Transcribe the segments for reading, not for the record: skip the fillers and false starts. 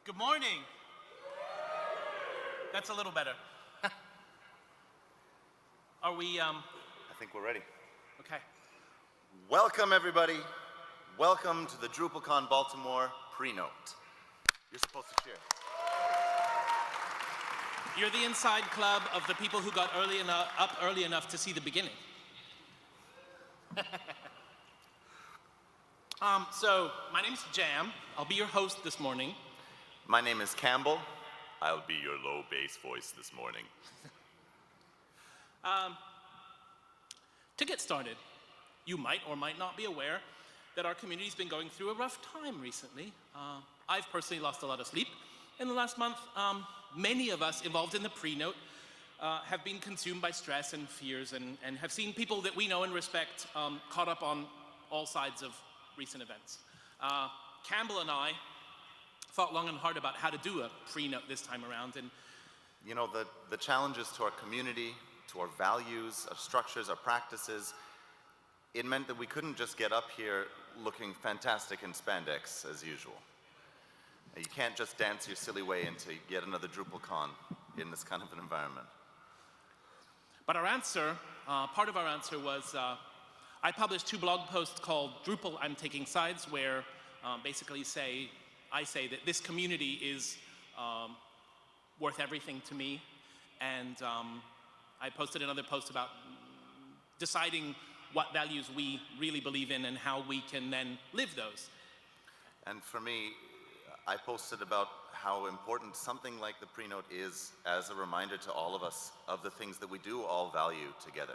Good morning. That's a little better. Are we, I think we're ready. okay. Welcome, everybody. Welcome to the DrupalCon Baltimore Prenote. You're supposed to cheer. You're the inside club of the people who got up early enough to see the beginning. So, my name's Jam. I'll be your host this morning. My name is Campbell. I'll be your low bass voice this morning. To get started, you might or might not be aware that our community's been going through a rough time recently. I've personally lost a lot of sleep in the last month. Many of us involved in the Prenote have been consumed by stress and fears and have seen people that we know and respect caught up on all sides of recent events. Campbell and I thought long and hard about how to do a Prenote this time around. And you know, the challenges to our community, to our values, our structures, our practices, it meant that we couldn't just get up here looking fantastic in spandex as usual. You can't just dance your silly way into yet another DrupalCon in this kind of an environment. But our answer, part of our answer was, I published 2 blog posts called Drupal, I'm Taking Sides, where basically I say that this community is worth everything to me. And I posted another post about deciding what values we really believe in and how we can then live those. And for me, I posted about how important something like the Prenote is as a reminder to all of us of the things that we do all value together.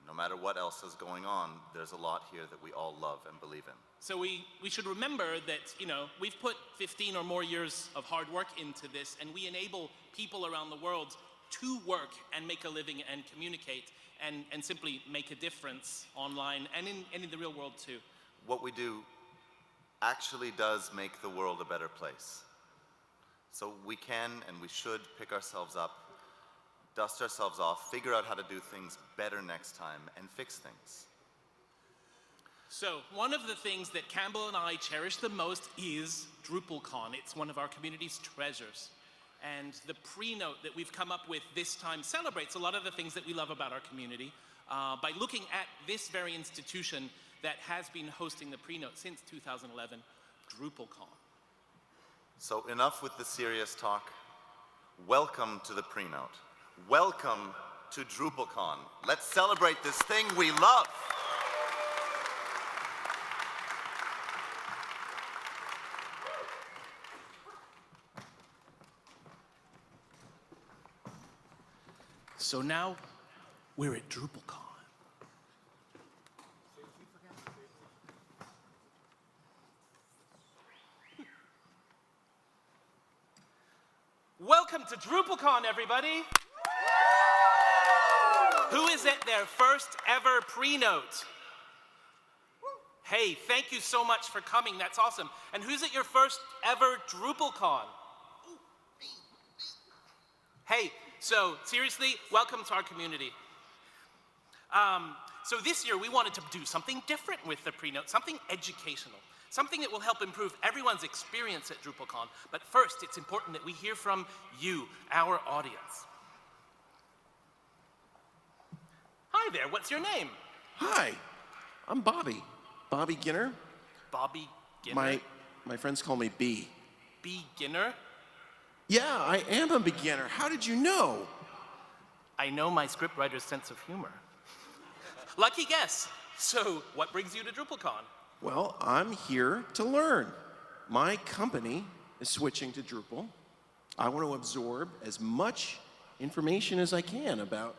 No matter what else is going on, there's a lot here that we all love and believe in. So we should remember that, you know, we've put 15 or more years of hard work into this, and we enable people around the world to work and make a living and communicate and simply make a difference online and in the real world too. What we do actually does make the world a better place. So we can and we should pick ourselves up, dust ourselves off, figure out how to do things better next time, and fix things. So one of the things that Campbell and I cherish the most is DrupalCon. It's one of our community's treasures. And the Prenote that we've come up with this time celebrates a lot of the things that we love about our community by looking at this very institution that has been hosting the Prenote since 2011, DrupalCon. So enough with the serious talk. Welcome to the Prenote. Welcome to DrupalCon. Let's celebrate this thing we love. So now we're at DrupalCon. Welcome to DrupalCon, everybody. Who is at their first ever Prenote? Hey, thank you so much for coming. That's awesome. And who's at your first ever DrupalCon? Hey, so seriously, welcome to our community. So this year we wanted to do something different with the Prenote, something educational, something that will help improve everyone's experience at DrupalCon. But first, it's important that we hear from you, our audience. Hi there, what's your name? Hi, I'm Bobby. Bobby Ginner. Bobby Ginner? My friends call me B. Beginner? Yeah, I am a beginner. How did you know? I know my scriptwriter's sense of humor. Lucky guess. So, what brings you to DrupalCon? Well, I'm here to learn. My company is switching to Drupal. I want to absorb as much information as I can about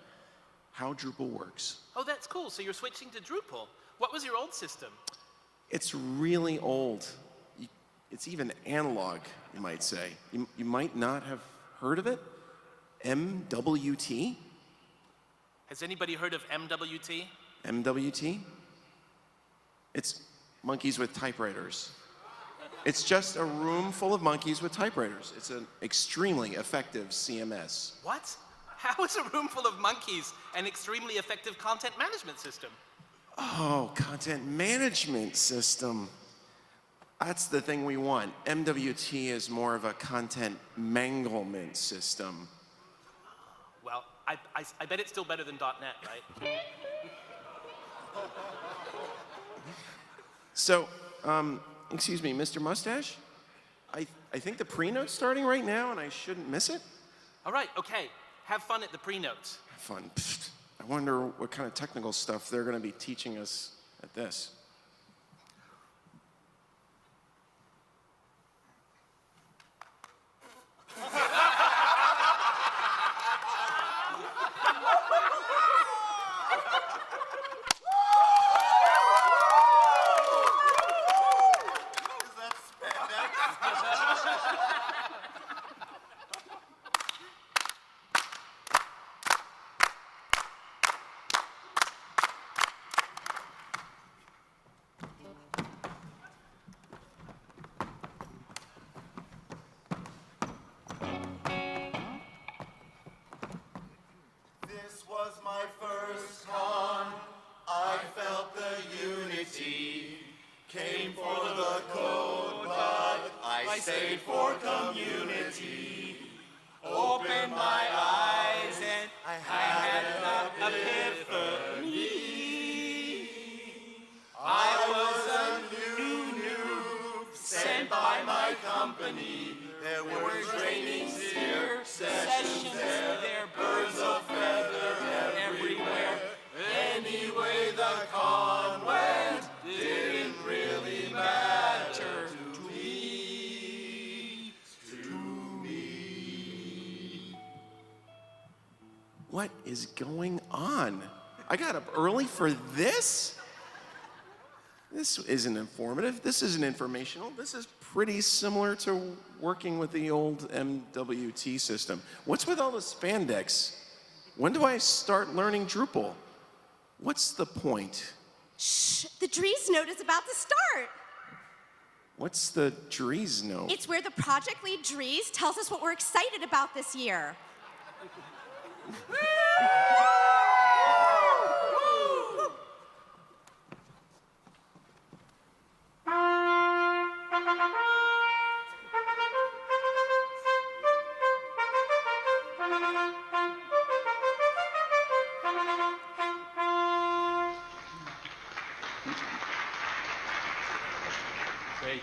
how Drupal works. Oh, that's cool. So you're switching to Drupal. What was your old system? It's really old. It's even analog, you might say. You might not have heard of it. MWT? Has anybody heard of MWT? MWT? It's monkeys with typewriters. It's just a room full of monkeys with typewriters. It's an extremely effective CMS. What? How is a room full of monkeys an extremely effective content management system? Oh, content management system. That's the thing we want. MWT is more of a content manglement system. Well, I bet it's still better than .NET, right? So, excuse me, Mr. Mustache? I think the Prenote's starting right now, and I shouldn't miss it? All right, okay. Have fun at the Prenote. Fun. Pfft. I wonder what kind of technical stuff they're going to be teaching us at this. This was my first con. I felt the unity. Came for the code, but I stayed for community. Opened my eyes and I had an epiphany. I was a new noob sent by my company. There were trainings here, sessions there, birds of feather everywhere. Anyway, the con went didn't really matter to me. What is going on? I got up early for this? This isn't informative. This isn't informational. This is pretty similar to working with the old MWT system. What's with all the spandex? When do I start learning Drupal? What's the point? Shh, the Dries note is about to start. What's the Dries note? It's where the project lead Dries tells us what we're excited about this year. Great.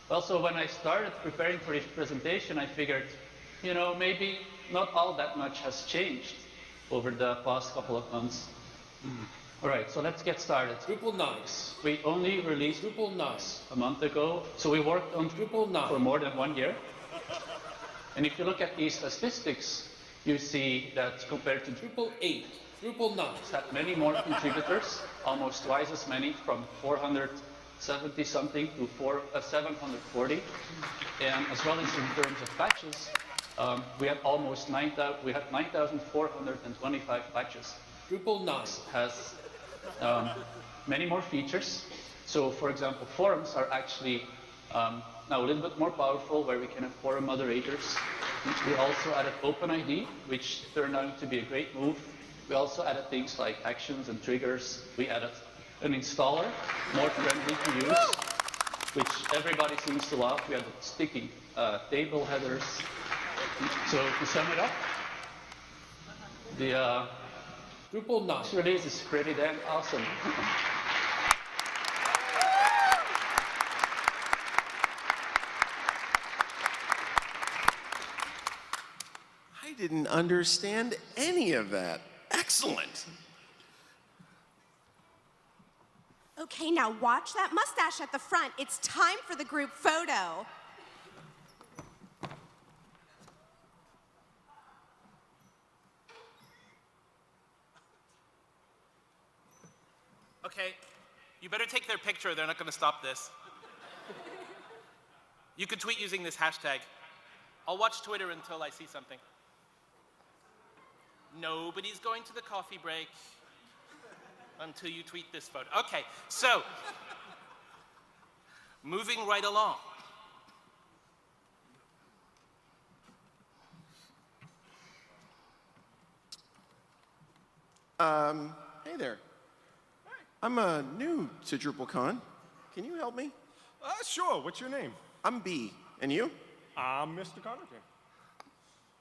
Well, so when I started preparing for this presentation, I figured, you know, maybe not all that much has changed over the past couple of months. All right, so let's get started. Drupal 9. We only released Drupal 9. a month ago, so we worked on Drupal 9. for more than 1 year. And if you look at these statistics, you see that compared to Drupal 8. Drupal 9. it's had many more contributors, almost twice as many, from 470 something to 740. And as well as in terms of patches, we had almost 9,425 patches. Drupal 9. Has many more features. So, for example, forums are actually now a little bit more powerful, where we can have forum moderators. We also added OpenID, which turned out to be a great move. We also added things like actions and triggers. We added an installer, more friendly to use, which everybody seems to love. We added sticky table headers. So to sum it up, the Drupal 9. this release is pretty damn awesome. I didn't understand any of that. Excellent. Okay, now watch that mustache at the front. It's time for the group photo. Okay, you better take their picture. They're not going to stop this. You could tweet using this hashtag. I'll watch Twitter until I see something. Nobody's going to the coffee break until you tweet this photo. Okay, so moving right along. Hey there. I'm new to DrupalCon. can you help me? Sure. What's your name? I'm B. And you? I'm Mr. Connerton.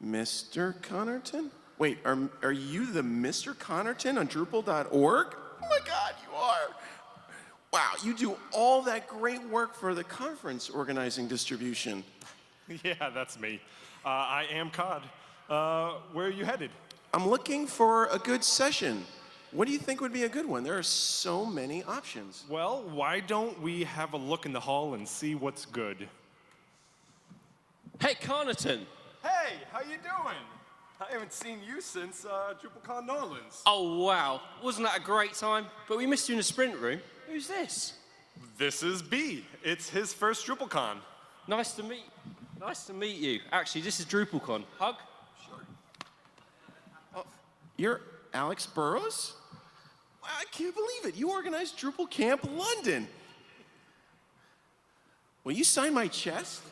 Mr. Connerton? Wait, are you the Mr. Connerton on Drupal.org? Oh my God, you are. Wow, you do all that great work for the conference organizing distribution. Yeah, that's me. I am Cod. Where are you headed? I'm looking for a good session. What do you think would be a good one? There are so many options. Well, why don't we have a look in the hall and see what's good? Hey, Connerton. Hey, how you doing? I haven't seen you since DrupalCon New Orleans. Oh, wow. Wasn't that a great time? But we missed you in the sprint room. Who's this? This is B. It's his first DrupalCon. Nice to meet you. Actually, this is DrupalCon. Hug? Oh, you're Alex Burrows? Wow, I can't believe it. You organized Drupal Camp London. Will you sign my chest?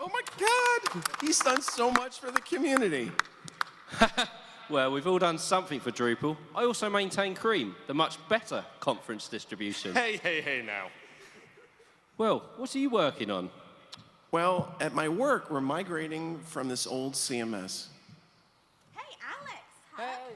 Oh my God! He's done so much for the community. Well, we've all done something for Drupal. I also maintain Cream, the much better conference distribution. Hey now. Well, what are you working on? Well, at my work, we're migrating from this old CMS. Hey, Alex. Hey.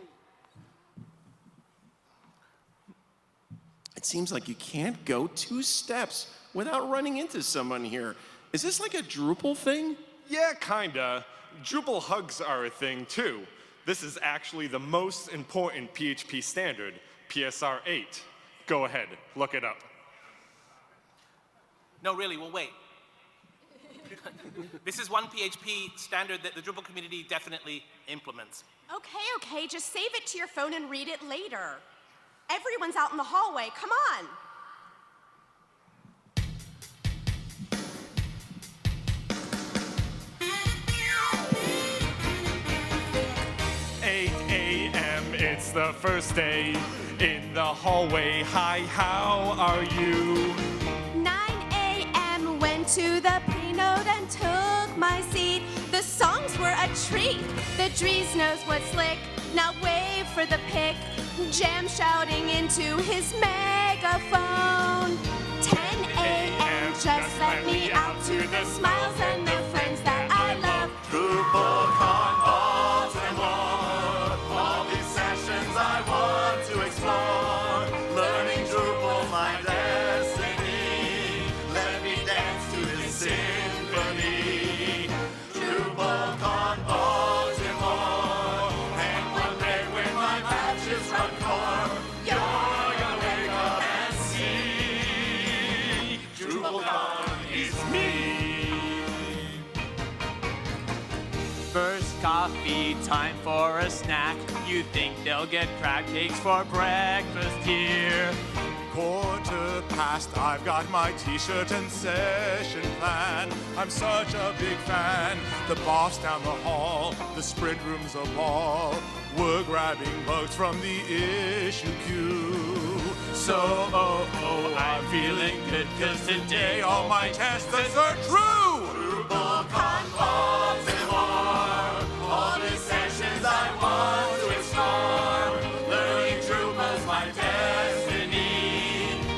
It seems like you can't go 2 steps without running into someone here. Is this like a Drupal thing? Yeah, kinda. Drupal hugs are a thing too. This is actually the most important PHP standard, PSR 8. Go ahead, look it up. No, really, well, wait. This is one PHP standard that the Drupal community definitely implements. Okay, just save it to your phone and read it later. Everyone's out in the hallway, come on. 8 a.m., it's the first day in the hallway. Hi, how are you? 9 a.m. went to the Prenote and took my seat. The songs were a treat. The Dries knows what's slick. Now wave for the pick. Jam shouting into his megaphone. 10 a.m. just let me out to the smiles and the friends that I love. DrupalCon Baltimore. All these sessions I want to explore. Learning Drupal, my destiny. Let me dance to this symphony. DrupalCon Baltimore. And one day when my patches run core, you're gonna wake up and see DrupalCon is me. First coffee, time for a snack. You think they'll get crab cakes for breakfast here? 1:15, I've got my t-shirt and session plan. I'm such a big fan. The boss down the hall, the sprint room's a ball. We're grabbing bugs from the issue queue. So, I'm feeling good, cause today all my tests are true. DrupalCon Baltimore. All these sessions I want to explore. Learning Drupal's my destiny.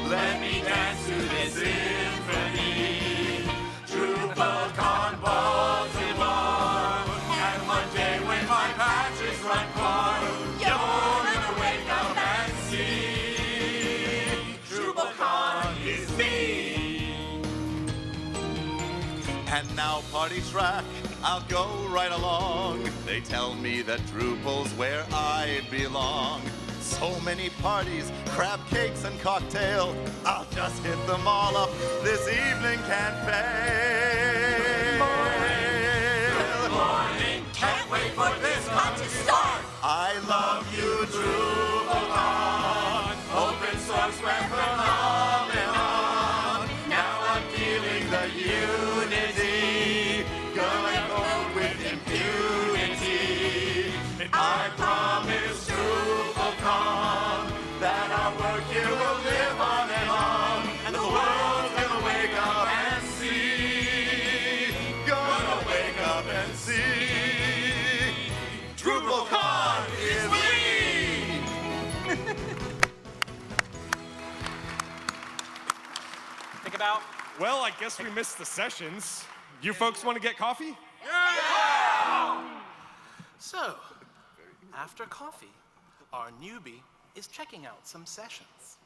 Let me dance to this symphony. DrupalCon Baltimore. And one day when my patches run core, you're gonna wake up and see DrupalCon is me. And now party track, I'll go right along. They tell me that Drupal's where I belong. So many parties, crab cakes and cocktail. I'll just hit them all up. This evening can't fail. Good morning. Can't wait for this con to start. I love you, DrupalCon. Open source web phenomenon. Now I'm feeling the unity. Going home with impunity. I promise DrupalCon that our work here will live on, and the world's gonna wake up and see. Gonna wake up and see. DrupalCon is me. think about? Well, I guess we missed the sessions. You folks want to get coffee? So, after coffee, our newbie is checking out some sessions.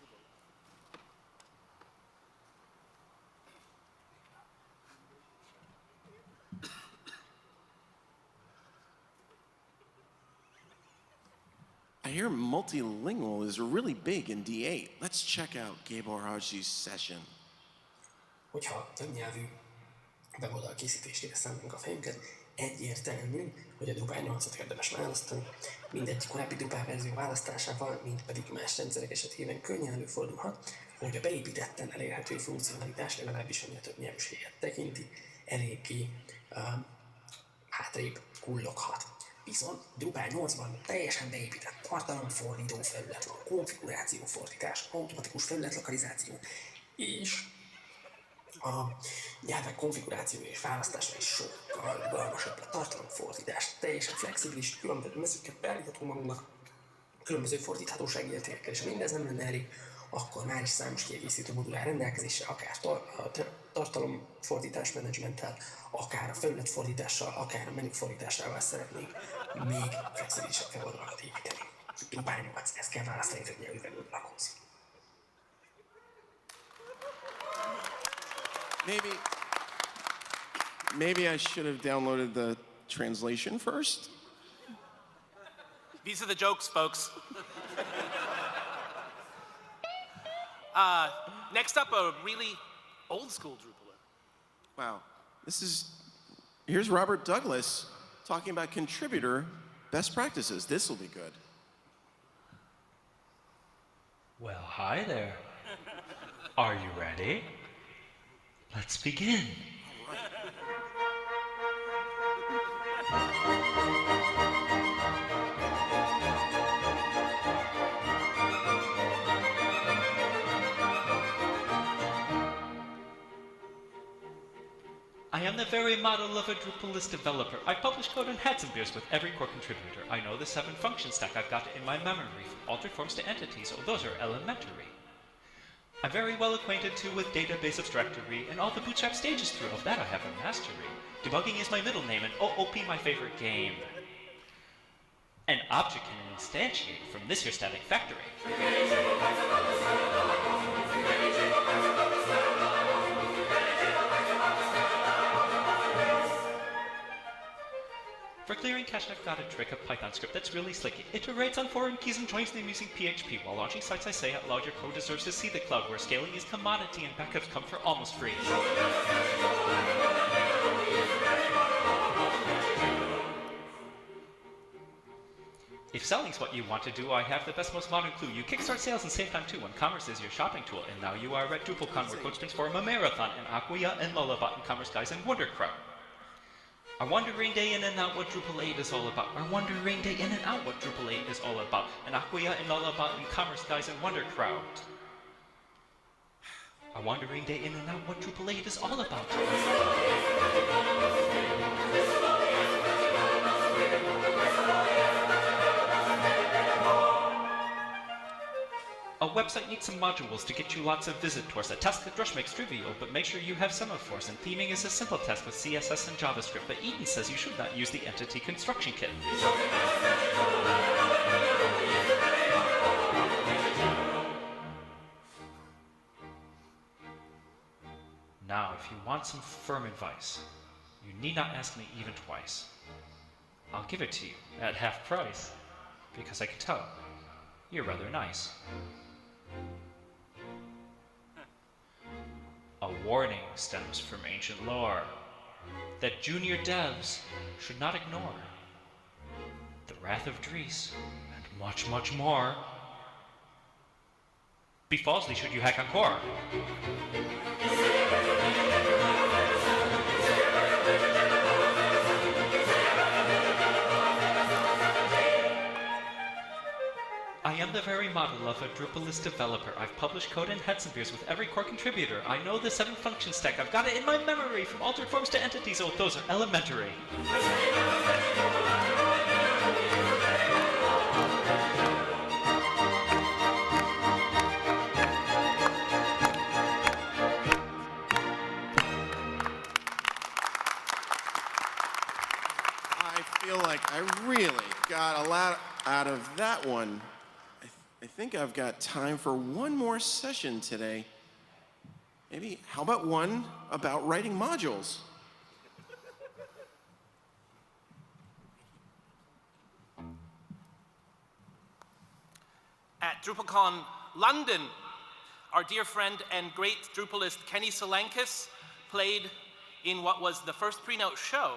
I hear multilingual is really big in D8. Let's check out Gabor Haji's session. Hogyha többnyelvű weboldal készítésére szánunk a fejünket, egyértelmű, hogy a Drupal 8-at érdemes választani. Mindegy korábbi Drupal verzió választásával, mint pedig más rendszerek esetében könnyen előfordulhat, hogy a beépítetten elérhető funkcionalitás, legalábbis ami a többnyelvűséget tekinti, eléggé hátrébb kulloghat. Viszont Drupal 8-ban teljesen beépített tartalomfordító felület van, konfigurációfordítás, automatikus felületlokalizáció, és a nyelvek konfigurációja és választása is sokkal rugalmasabb. A tartalomfordítás teljesen flexibilis, különböző mezőket beállítható magunknak, különböző fordíthatósági értékekkel, és ha mindez nem lenne elég, akkor már is számos kiegészítő modul áll rendelkezésre, akár a tartalomfordítás menedzsmenttel, akár a felületfordítással, akár a menükfordításával szeretnénk még flexibilisebb weboldalakat építeni. Drupal 8, ezt kell választani többnyelvű weboldalakhoz. Maybe I should have downloaded the translation first? These are the jokes, folks. Next up, a really old school Drupaler. Wow. Here's Robert Douglas talking about contributor best practices. This will be good. Well, hi there. Are you ready? Let's begin. I am the very model of a Drupalist developer. I publish code and had some beers with every core contributor. I know the 7 function stack. I've got it in my memory, from altered forms to entities. Oh, those are elementary. I'm very well acquainted too with database abstractory and all the bootstrap stages through. Of that I have a mastery. Debugging is my middle name and OOP my favorite game. An object can instantiate from this here static factory. For clearing cache, I've got a trick, a Python script that's really slick. It iterates on foreign keys and joins them using PHP. While launching sites, I say out loud, your code deserves to see the cloud, where scaling is commodity and backups come for almost free. If selling's what you want to do, I have the best, most modern clue. You kickstart sales and save time too, when commerce is your shopping tool. And now you are at DrupalCon, where code sprints form a marathon, and Acquia and Lullabot and Commerce Guys and Wondercrow. Our wandering day in and out what Drupal 8 is all about. Our wandering day in and out what Drupal 8 is all about. And Acquia and Lullabot and Commerce Guys and Wondercrow. Our wandering day in and out what Drupal 8 is all about. A website needs some modules to get you lots of visitors. A task that Drush makes trivial, but make sure you have semaphores. And theming is a simple task with CSS and JavaScript, but Eden says you should not use the entity construction kit. Now, if you want some firm advice, you need not ask me even twice. I'll give it to you at half price, because I can tell you're rather nice. A warning stems from ancient lore that junior devs should not ignore the wrath of Dries and much, much more. Be falsely should you hack on core. I am the very model of a Drupalist developer. I've published code and had some beers with every core contributor. I know the 7 function stack. I've got it in my memory, from altered forms to entities. Oh, those are elementary. got a lot out of that one. I think I've got time for one more session today. Maybe, how about one about writing modules? At DrupalCon London, our dear friend and great Drupalist Kenny Solankis played in what was the first Prenote show.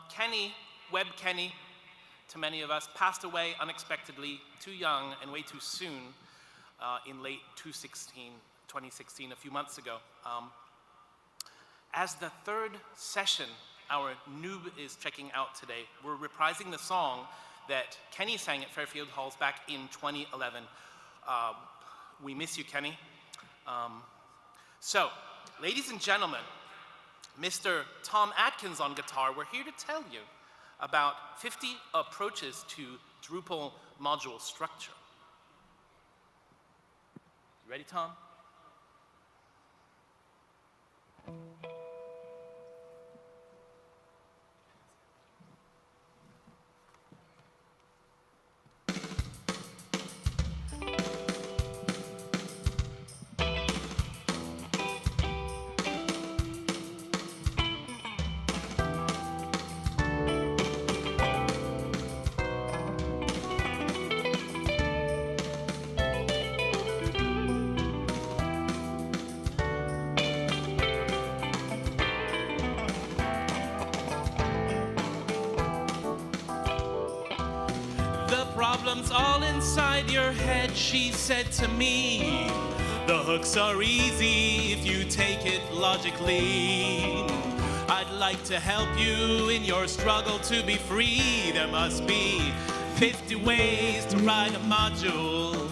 Kenny, Web Kenny, to many of us, passed away unexpectedly, too young and way too soon in late 2016, a few months ago. As the third session our noob is checking out today, we're reprising the song that Kenny sang at Fairfield Halls back in 2011. We miss you, Kenny. So, ladies and gentlemen, Mr. Tom Atkins on guitar, we're here to tell you about 50 approaches to Drupal module structure. You ready, Tom? Problems all inside your head, she said to me. The hooks are easy if you take it logically. I'd like to help you in your struggle to be free. There must be 50 ways to write a module.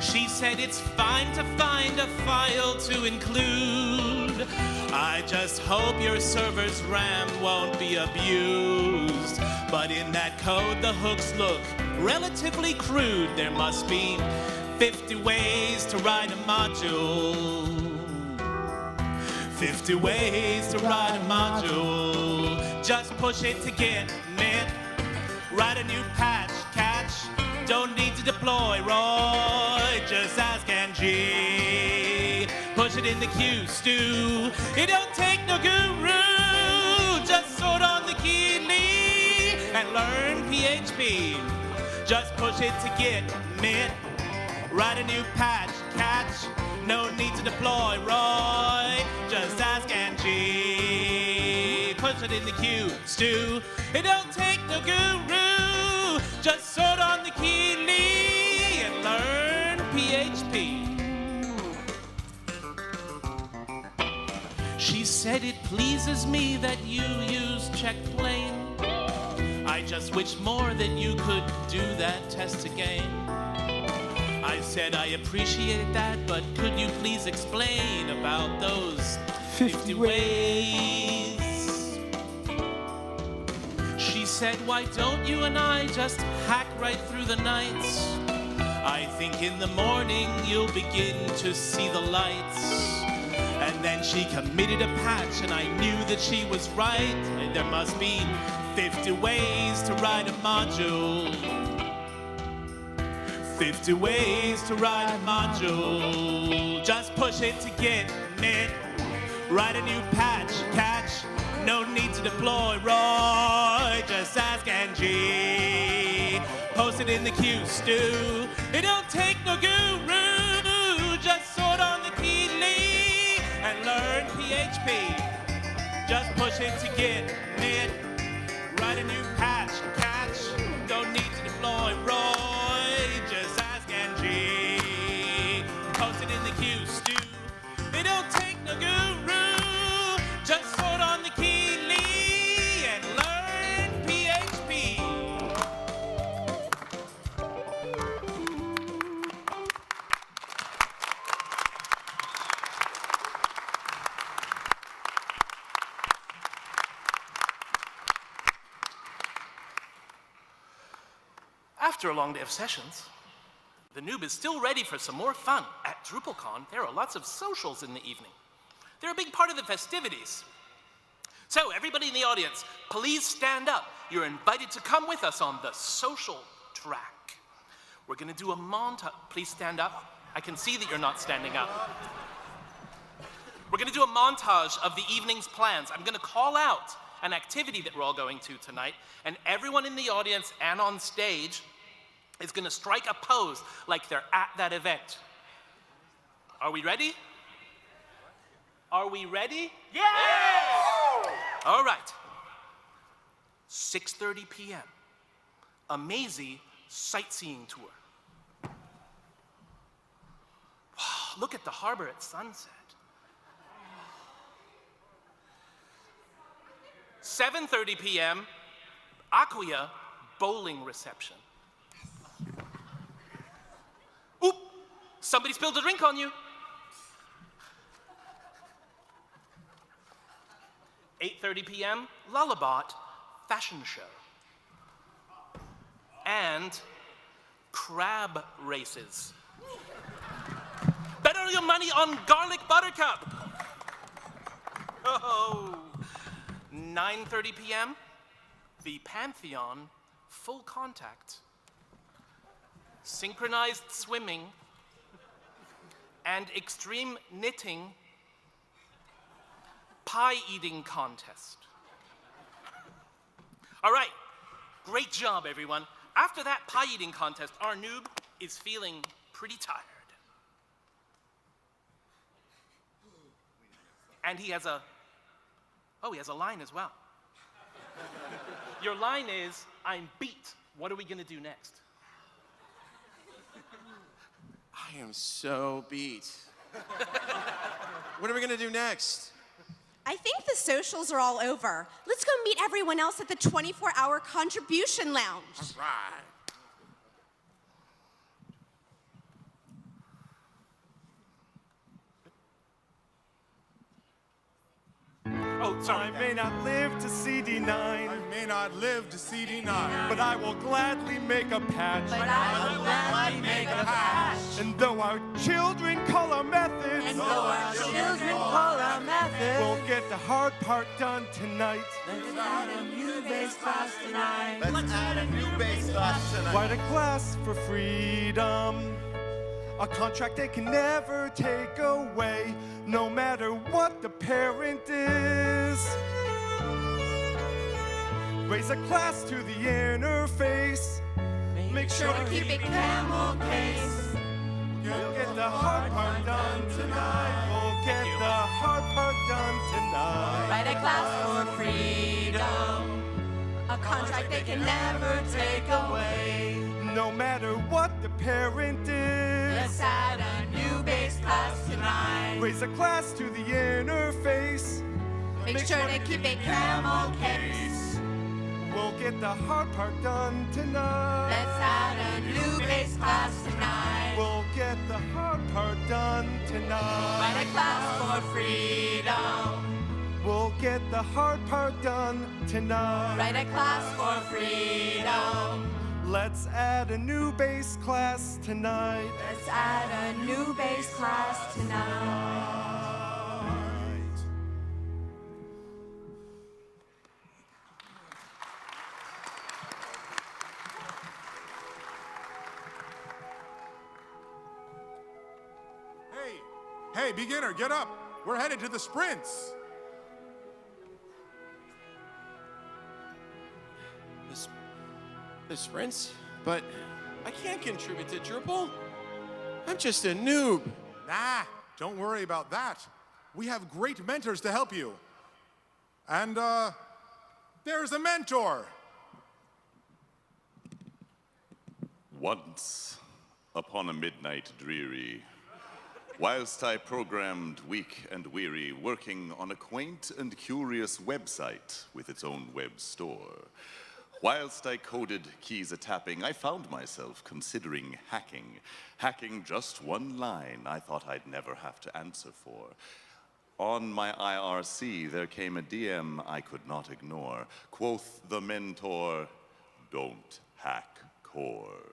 She said it's fine to find a file to include. I just hope your server's RAM won't be abused. But in that code, the hooks look relatively crude. There must be 50 ways to write a module. 50 ways to write a module. Just push it to get it. Write a new patch, catch. Don't need to deploy, Roy. Just ask Angie. Push it in the queue, stew. It don't take no guru. Just sort on the key lead and learn PHP. Just push it to get it. Write a new patch, catch. No need to deploy, Roy. Just ask Angie. Push it in the queue, stew. It don't take no guru. Just sort on the key lead and learn PHP. She said it pleases me that you use check plain. I just wish more that you could do that test again. I said I appreciate that, but could you please explain about those 50 ways? She said, why don't you and I just hack right through the nights? I think in the morning you'll begin to see the lights. And then she committed a patch and I knew that she was right. There must be 50 ways to write a module. 50 ways to write a module. Just push it to get it. Write a new patch, catch. No need to deploy, Roy. Just ask Angie. Post it in the queue, stew. It don't take no guru. Just sort on the key lead and learn PHP. Just push it to get it. Write a new patch, catch. Don't need to deploy, Roy. Just ask Angie. Post it in the queue, stew. It don't take no guru. Just sort on the key lead and learn PHP. After a long day of sessions, the noob is still ready for some more fun. At DrupalCon, there are lots of socials in the evening. They're a big part of the festivities. So, everybody in the audience, please stand up. You're invited to come with us on the social track. We're gonna do a montage. Please stand up. I can see that you're not standing up. We're gonna do a montage of the evening's plans. I'm gonna call out an activity that we're all going to tonight, and everyone in the audience and on stage is gonna strike a pose like they're at that event. Are we ready? Are we ready? Yes! All right. 6:30 p.m. A mazy sightseeing tour. Wow, look at the harbor at sunset. 7:30 p.m. Aquia bowling reception. Oop! Somebody spilled a drink on you. 8:30 p.m. Lullabot fashion show. And crab races. Bet all your money on garlic buttercup. Oh. 9:30 p.m. The Pantheon full contact. Synchronized swimming and extreme knitting pie eating contest. All right, great job, everyone. After that pie eating contest, our noob is feeling pretty tired. And he has a line as well. Your line is, I'm beat. What are we gonna do next? I am so beat. What are we gonna do next? I think the socials are all over. Let's go meet everyone else at the 24-hour contribution lounge. All right. Oh, sorry. I may not live to see D9. I may not live to see D9. But I will gladly make a patch. But I will gladly make a patch. And though our children call our methods, we'll get the hard part done tonight. Let's add a new bass class tonight. Let's add a new bass class tonight. Write a class for freedom. A contract they can never take away, no matter what the parent is. Raise a class to the interface. Make sure to keep it camel case. We'll get the hard part done tonight. We'll get the hard part done tonight. Write a class for freedom. A contract they can never take away. No matter what the parent is. Let's add a new bass class tonight. Raise a class to the interface. Make sure to keep it camel case. We'll get the hard part done tonight. Let's add a new bass class tonight. We'll get the hard part done tonight. Write a class for freedom. We'll get the hard part done tonight. Write a class for freedom. Let's add a new bass class tonight. Let's add a new bass class tonight. Hey, beginner, get up. We're headed to the sprints. The sprints? But I can't contribute to Drupal. I'm just a noob. Nah, don't worry about that. We have great mentors to help you. And, there's a mentor. Once upon a midnight dreary, whilst I programmed weak and weary, working on a quaint and curious website with its own web store, whilst I coded keys a-tapping, I found myself considering hacking just one line I thought I'd never have to answer for. On my IRC, there came a DM I could not ignore. Quoth the mentor, "Don't hack core."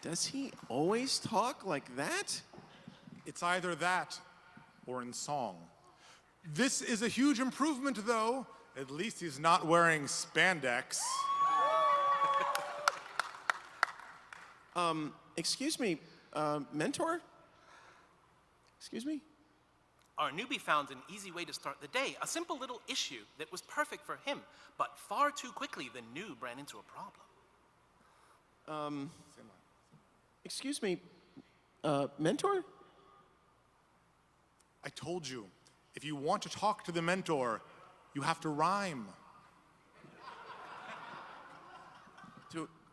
Does he always talk like that? It's either that or in song. This is a huge improvement, though. At least he's not wearing spandex. Excuse me, mentor? Excuse me? Our newbie found an easy way to start the day, a simple little issue that was perfect for him, but far too quickly the noob ran into a problem. Excuse me, mentor? I told you, if you want to talk to the mentor, you have to rhyme.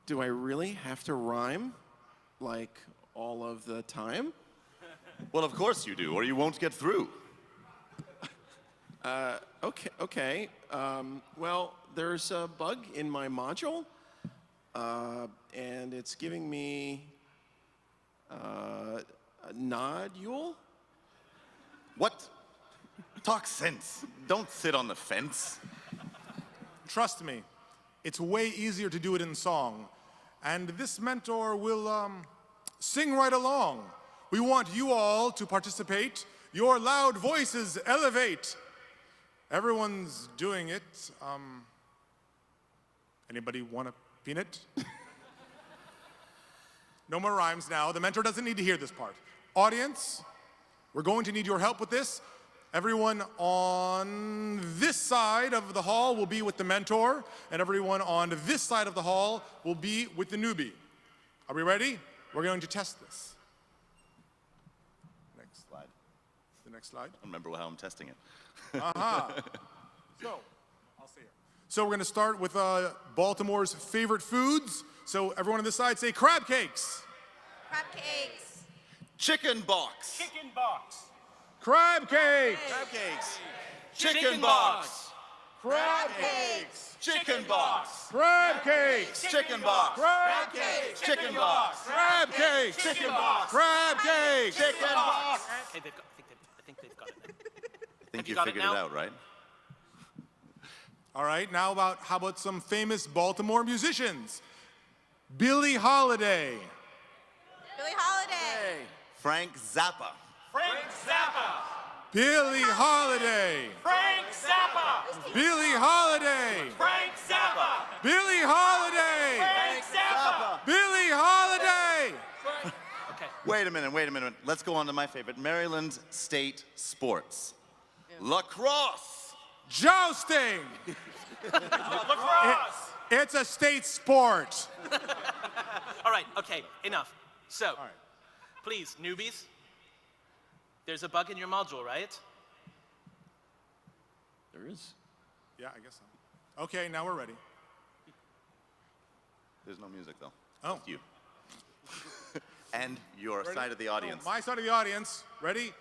Do I really have to rhyme? Like, all of the time? Well, of course you do, or you won't get through. Okay. Well, there's a bug in my module, and it's giving me a nodule. What? Talk sense. Don't sit on the fence. Trust me, it's way easier to do it in song. And this mentor will sing right along. We want you all to participate. Your loud voices elevate. Everyone's doing it. Anybody want a peanut? No more rhymes now. The mentor doesn't need to hear this part. Audience, we're going to need your help with this. Everyone on this side of the hall will be with the mentor, and everyone on this side of the hall will be with the newbie. Are we ready? We're going to test this. Next slide. The next slide. I remember how I'm testing it. Aha. So, I'll see here. So we're going to start with Baltimore's favorite foods. So everyone on this side say crab cakes. Crab cakes. Chicken box. Chicken box. Crab cakes. Crab cakes. Chicken box. Crab cakes. Chicken box. Crab cakes. Chicken box. Crab cakes. Chicken box. Crab cakes. Chicken box. Crab cakes. Chicken box. Okay, I think they've got it now. I think you got it figured it now? out, right? All right, now how about some famous Baltimore musicians? Billie Holiday. Billie Holiday. Frank Zappa. Frank Zappa. Billie Holiday. Frank Zappa. Billie Holiday. Frank Zappa. Billie Holiday. Frank Zappa. Billie Holiday. Okay. Wait a minute. Let's go on to my favorite, Maryland State sports. Lacrosse. Jousting. Lacrosse. It's a state sport. All right, okay, enough. So, please, newbies, there's a bug in your module, right? There is. Yeah, I guess so. Okay, now we're ready. There's no music, though. Oh. Just you. And your Ready? side of the audience. My side of the audience. Ready?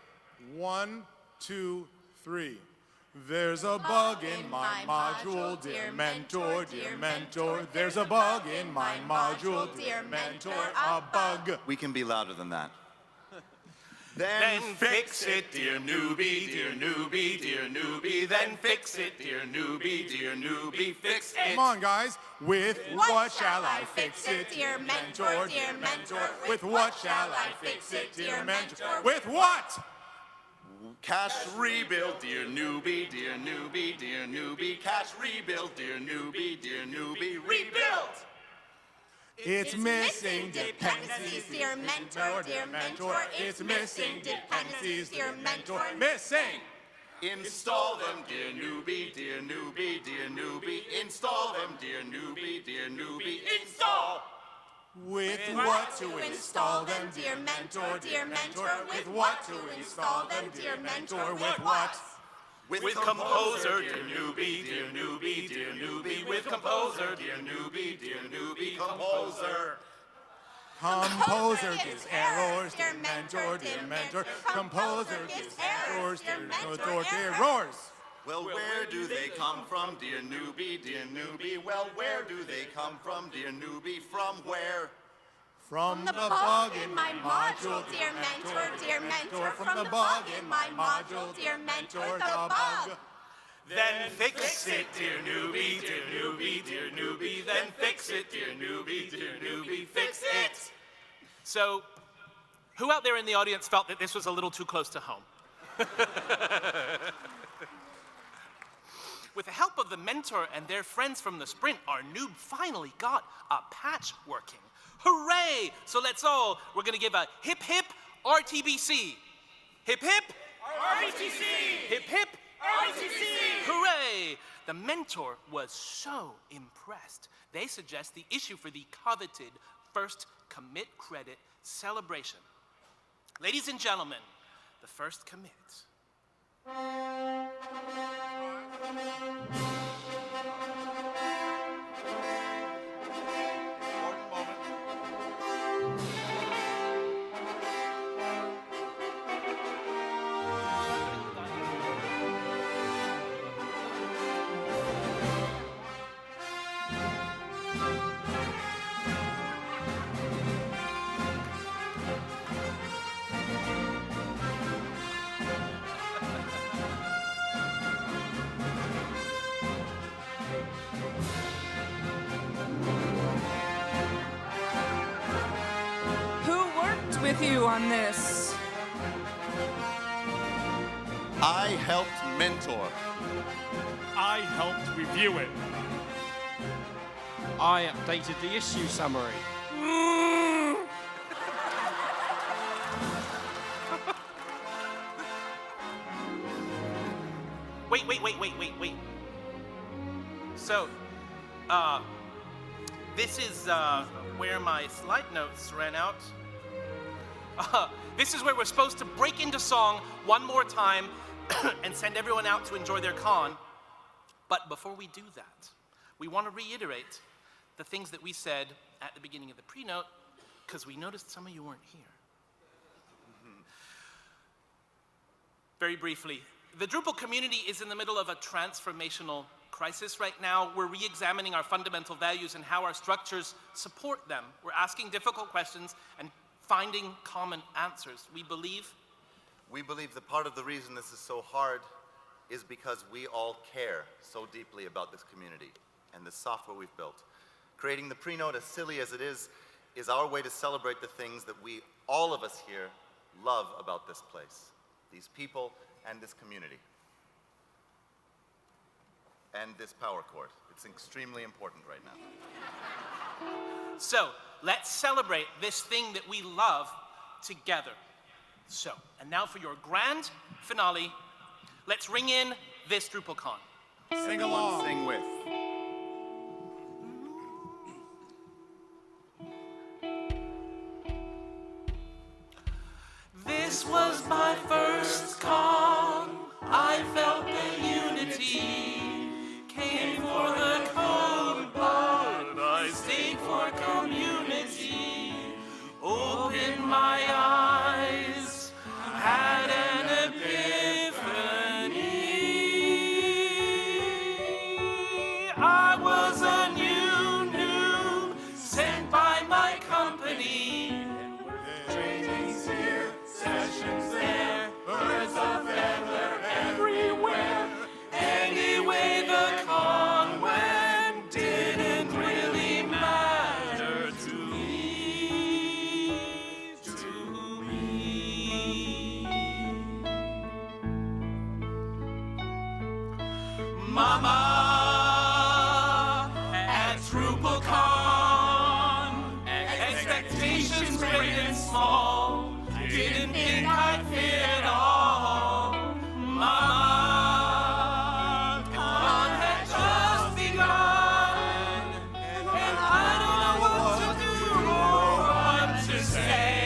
1, 2, 3. There's a bug in my module, dear mentor, dear mentor. There's a bug in my module, dear mentor, a bug. We can be louder than that. Then fix it, dear newbie, dear newbie, dear newbie. Then fix it, dear newbie, fix it. Come on, guys. With what shall I fix it, dear mentor, dear mentor? With what shall I fix it, dear mentor? With what? Cash rebuild, dear newbie, dear newbie, dear newbie. Cash rebuild, dear newbie, rebuild. It's missing dependencies, dear mentor, dear mentor. It's missing dependencies, dear mentor. Missing. Install them, dear newbie, dear newbie, dear newbie. Install them, dear newbie, install. With what to install them, dear mentor, dear mentor? With what to install them, dear mentor? With what? With composer, dear newbie, dear newbie, dear newbie. With composer, dear newbie, composer. Composer gives errors, dear mentor, dear mentor. Composer gives errors, dear mentor, dear errors. Well, where do they come from, dear newbie, dear newbie? Well, where do they come from, dear newbie? From where? From the bug in my module, dear mentor, dear mentor. From the bug in my module, dear mentor, the bug. Then fix it, dear newbie, dear newbie, dear newbie. Then fix it, dear newbie, fix it. So, who out there in the audience felt that this was a little too close to home? With the help of the mentor and their friends from the sprint, our noob finally got a patch working. Hooray! So we're gonna give a hip hip RTBC. Hip hip RTC! Hip hip RTC! Hooray! The mentor was so impressed. They suggest the issue for the coveted first commit credit celebration. Ladies and gentlemen, the first commit. With you on this. I helped mentor. I helped review it. I updated the issue summary. Wait. So, this is where my slide notes ran out. This is where we're supposed to break into song one more time and send everyone out to enjoy their con. But before we do that, we want to reiterate the things that we said at the beginning of the Prenote, because we noticed some of you weren't here. Very briefly, the Drupal community is in the middle of a transformational crisis right now. We're re-examining our fundamental values and how our structures support them. We're asking difficult questions and finding common answers. We believe that part of the reason this is so hard is because we all care so deeply about this community and the software we've built. Creating the Prenote, as silly as it is our way to celebrate the things that all of us here, love about this place, these people, and this community. And this power cord. It's extremely important right now. So, let's celebrate this thing that we love together. So, and now for your grand finale, let's ring in this DrupalCon. Sing along. Sing with. This was my first con. I felt the unity. Came for the code, but I stayed for community. Opened my eyes, had an epiphany. I was a new noob sent by my company. Trainings here, sessions there, birds of feather everywhere. Anyway, the con went didn't really matter to me. Mama, at DrupalCon, expectations great and small, didn't think I'd fit at all. Mama, con had just begun, and I don't know what to do or what to say.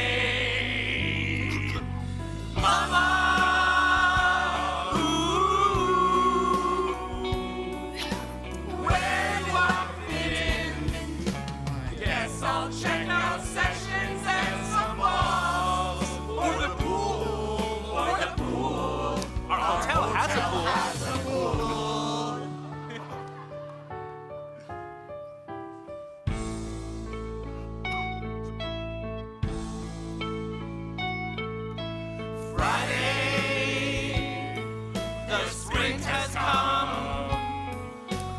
Mama, where do I fit in? Guess I'll check out sessions and some walls. Or the pool. Our hotel has a pool. Friday, the sprint has come.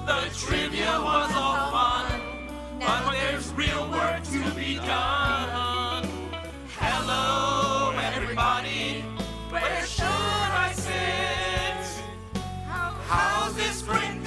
The trivia was all fun, but there's real work to be done. Hello, everybody. Where should I sit? How's this sprint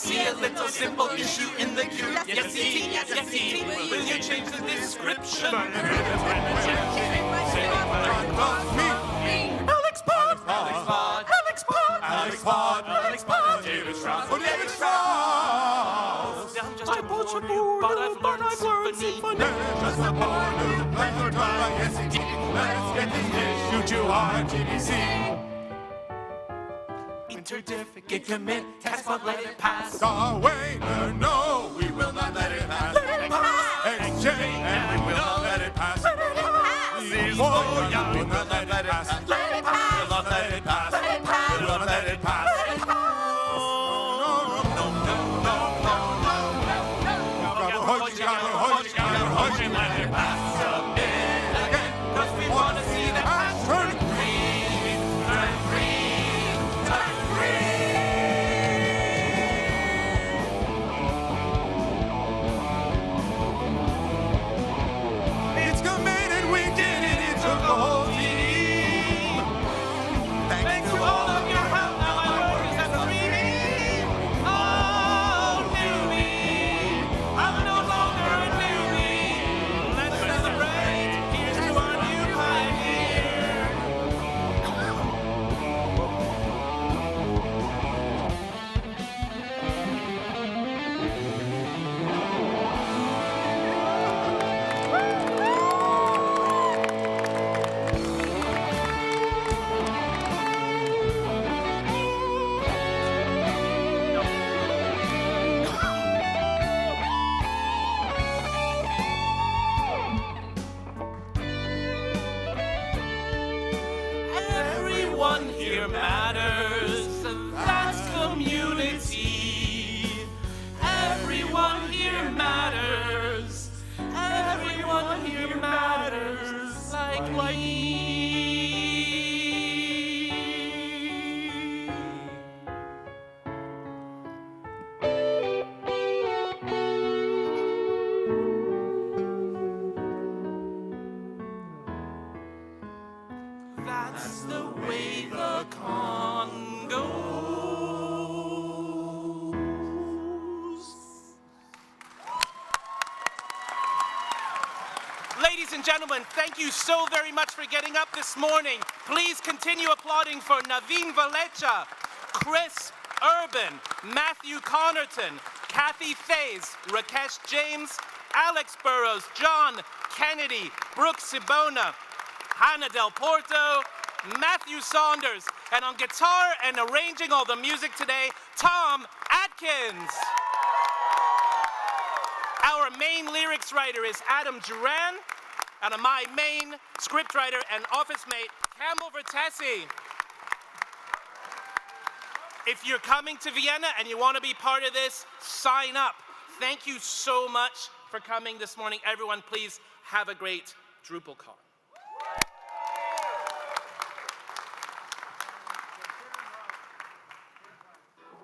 see a little simple issue in the queue? Yes, indeed, yes, indeed. Will you change the description? Alex Pod! Alex Pod! Alex Pod! Alex Pod! Alex Pod! David Strauss! Oh, David Strauss! I'm just a poor noob, but I've learned symphony. Just a poor noob, yes, indeed. Let's get this issue to RTBC. Interdificate commit, test but let it pass. Waiter, no, we will not let it pass. Let it pass. Exchange, and we will not let it pass. Let it pass. These boys, we will not let it pass. Let it pass. We will not let it pass. Let it pass. We will not let it pass. Let it pass. Let it pass. Submit again, 'cause we want to see the hash turn green, turn green, turn green. It's committed, we did it, it took the whole team. Thanks to all of your help, now my work is at the meeting. Oh, newbie, I'm no longer a newbie. Let's celebrate, here's to our new pioneer. Everyone here matters, that's community. Everyone here matters, everyone here matters, like me. That's the way the con goes. Ladies and gentlemen, thank you so very much for getting up this morning. Please continue applauding for Naveen Valecha, Chris Urban, Matthew Connerton, Kathy Faze, Rakesh James, Alex Burrows, John Kennedy, Brooke Sibona, Hannah Del Porto, Matthew Saunders, and on guitar and arranging all the music today, Tom Atkins. Our main lyrics writer is Adam Duran, and my main scriptwriter and office mate, Campbell Vertesi. If you're coming to Vienna and you want to be part of this, sign up. Thank you so much for coming this morning. Everyone, please have a great DrupalCon.